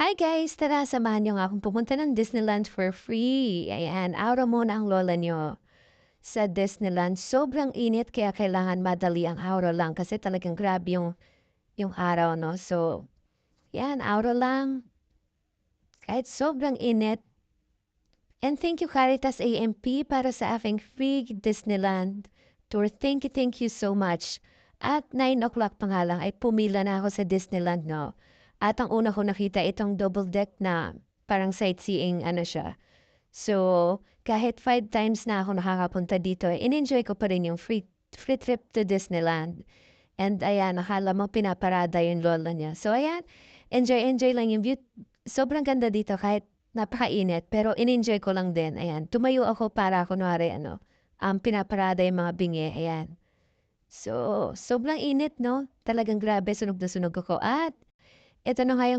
Hi guys! Tara, samahan niyo nga akong pumunta ng Disneyland for free. Ayan, araw muna ang lola niyo sa Disneyland. Sobrang init kaya kailangan madali ang araw lang kasi talagang grabe yung araw, no? So, yan, araw lang. Kahit sobrang init. And thank you Caritas AMP para sa aking free Disneyland tour. Thank you so much. At 9 o'clock pa nga lang ay pumila na ako sa Disneyland, no? At ang una ko nakita itong double deck na parang sightseeing ano siya. So, kahit 5 times na ako nakakapunta dito, in-enjoy ko pa rin yung free trip to Disneyland. And ayan, akala mo pinaparada yung lola niya. So ayan, enjoy lang yung view. Sobrang ganda dito kahit napakainit, pero in-enjoy ko lang din. Ayan, tumayo ako para kunwari pinaparada yung mga bingi. Ayan. So, sobrang init, no? Talagang grabe, sunog na sunog ako. At ito na nga yung